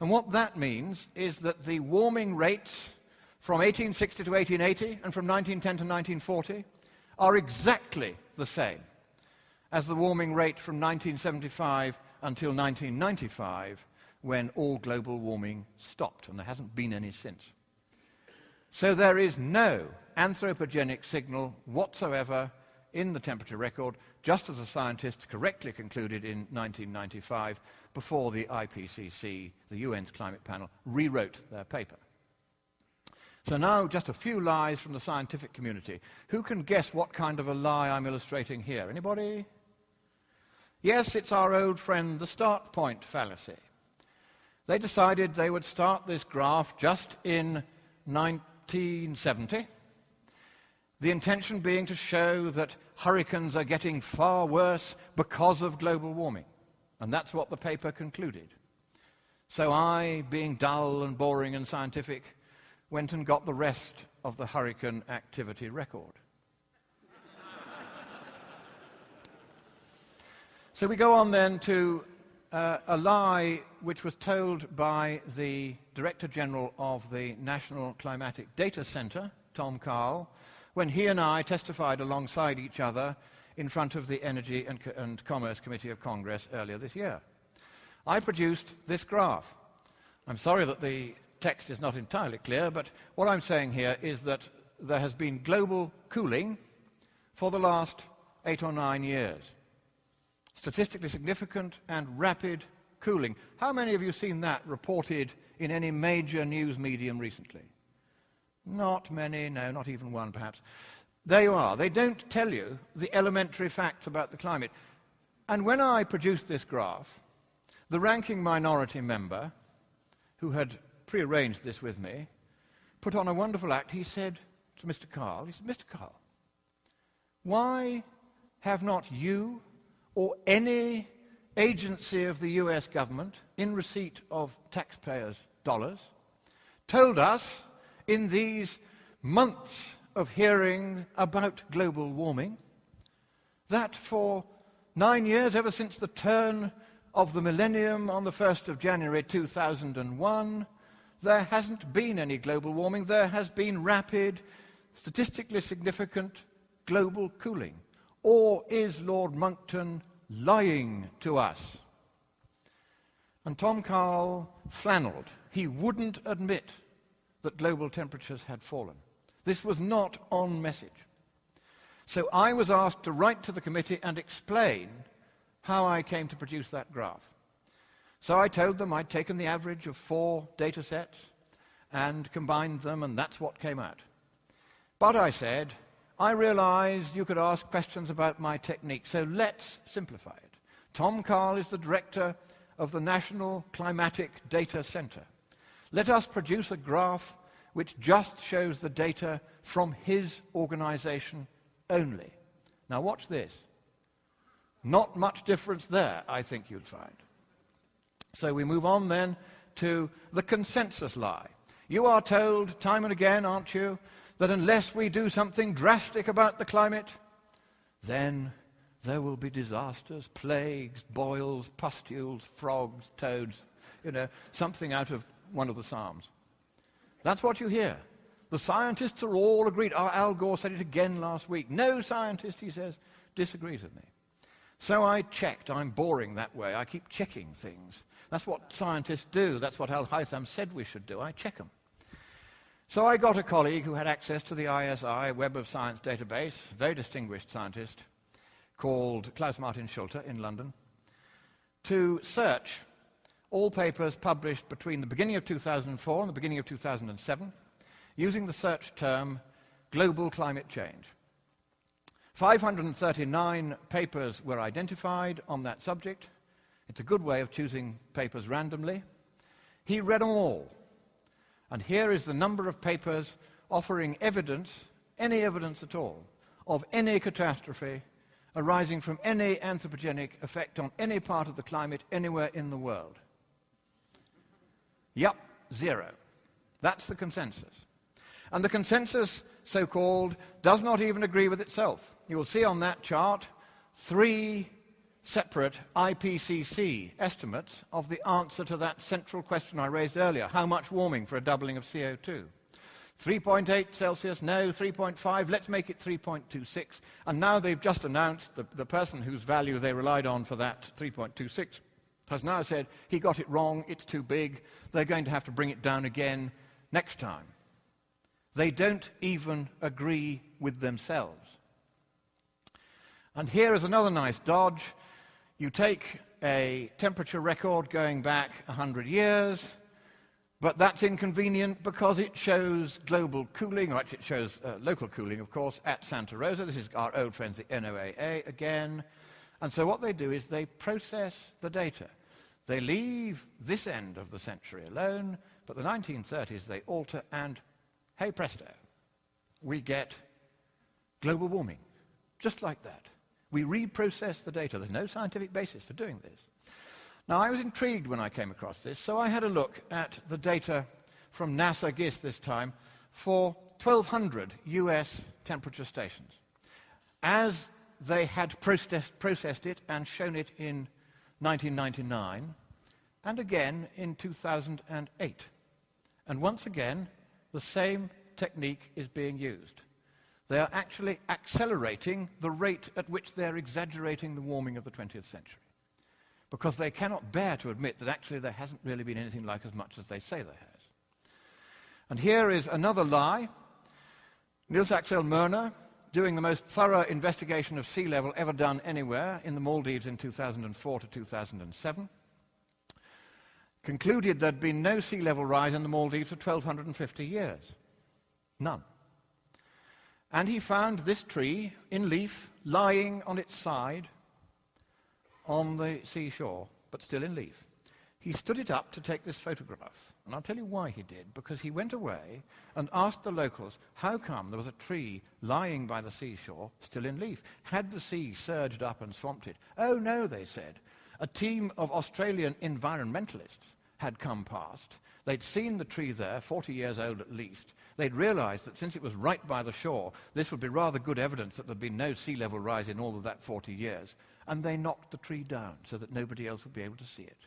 And what that means is that the warming rates from 1860 to 1880 and from 1910 to 1940 are exactly the same as the warming rate from 1975 until 1995, when all global warming stopped, and there hasn't been any since. So there is no anthropogenic signal whatsoever in the temperature record, just as the scientists correctly concluded in 1995 before the IPCC, the UN's climate panel, rewrote their paper. So now just a few lies from the scientific community. Who can guess what kind of a lie I'm illustrating here? Anybody? Yes, it's our old friend, the start point fallacy. They decided they would start this graph just in 1970, the intention being to show that hurricanes are getting far worse because of global warming. And that's what the paper concluded. So I, being dull and boring and scientific, went and got the rest of the hurricane activity record. So we go on then to a lie which was told by the Director General of the National Climatic Data Center, Tom Carl, when he and I testified alongside each other in front of the Energy and Commerce Committee of Congress earlier this year. I produced this graph. I'm sorry that the text is not entirely clear, but what I'm saying here is that there has been global cooling for the last 8 or 9 years. Statistically significant and rapid cooling. How many of you have seen that reported in any major news medium recently? Not many, no, not even one perhaps. There you are. They don't tell you the elementary facts about the climate. And when I produced this graph, the ranking minority member, who had prearranged this with me, put on a wonderful act. He said to Mr. Carl, Mr. Carl, why have not you or any agency of the US government in receipt of taxpayers' dollars told us in these months of hearing about global warming that for 9 years, ever since the turn of the millennium on the 1st of January 2001, there hasn't been any global warming. There has been rapid, statistically significant global cooling. Or is Lord Monckton lying to us? And Tom Carl flannelled. He wouldn't admit that global temperatures had fallen. This was not on message. So I was asked to write to the committee and explain how I came to produce that graph. So I told them I'd taken the average of 4 data sets and combined them, and that's what came out. But I said, I realize you could ask questions about my technique, so let's simplify it. Tom Carl is the director of the National Climatic Data Center. Let us produce a graph which just shows the data from his organization only. Now watch this. Not much difference there, I think you'd find. So we move on then to the consensus lie. You are told time and again, aren't you, that unless we do something drastic about the climate, then there will be disasters, plagues, boils, pustules, frogs, toads, something out of one of the Psalms. That's what you hear. The scientists are all agreed. Al Gore said it again last week. No scientist, he says, disagrees with me. So I checked. I'm boring that way. I keep checking things. That's what scientists do. That's what Al Haytham said we should do. I check them. So I got a colleague who had access to the ISI Web of Science database, a very distinguished scientist, called Klaus Martin Schulte in London, to search all papers published between the beginning of 2004 and the beginning of 2007, using the search term global climate change. 539 papers were identified on that subject. It's a good way of choosing papers randomly. He read them all. And here is the number of papers offering evidence, any evidence at all, of any catastrophe arising from any anthropogenic effect on any part of the climate anywhere in the world. Yup, 0. That's the consensus. And the consensus, so-called, does not even agree with itself. You will see on that chart 3 separate IPCC estimates of the answer to that central question I raised earlier. How much warming for a doubling of CO2? 3.8 Celsius, no. 3.5, let's make it 3.26. And now they've just announced, the person whose value they relied on for that 3.26 has now said he got it wrong, it's too big, they're going to have to bring it down again next time. They don't even agree with themselves. And here is another nice dodge. You take a temperature record going back 100 years, but that's inconvenient because it shows global cooling, or actually it shows local cooling, of course, at Santa Rosa. This is our old friends, the NOAA, again. And so what they do is they process the data. They leave this end of the century alone, but the 1930s they alter, and hey presto, we get global warming, just like that. We reprocess the data. There's no scientific basis for doing this. Now, I was intrigued when I came across this, so I had a look at the data from NASA GISS this time for 1,200 US temperature stations, as they had processed it and shown it in 1999, and again in 2008. And once again, the same technique is being used. They are actually accelerating the rate at which they're exaggerating the warming of the 20th century, because they cannot bear to admit that actually there hasn't really been anything like as much as they say there has. And here is another lie. Niels Axel Mørner, doing the most thorough investigation of sea level ever done anywhere in the Maldives in 2004 to 2007, concluded there'd been no sea level rise in the Maldives for 1,250 years. None. And he found this tree in leaf lying on its side on the seashore, but still in leaf. He stood it up to take this photograph. And I'll tell you why he did, because he went away and asked the locals, how come there was a tree lying by the seashore still in leaf? Had the sea surged up and swamped it? Oh no, they said. A team of Australian environmentalists had come past. They'd seen the tree there, 40 years old at least. They'd realized that since it was right by the shore, this would be rather good evidence that there'd been no sea level rise in all of that 40 years. And they knocked the tree down so that nobody else would be able to see it.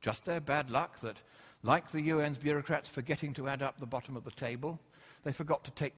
Just their bad luck that, like the UN's bureaucrats forgetting to add up the bottom of the table, they forgot to take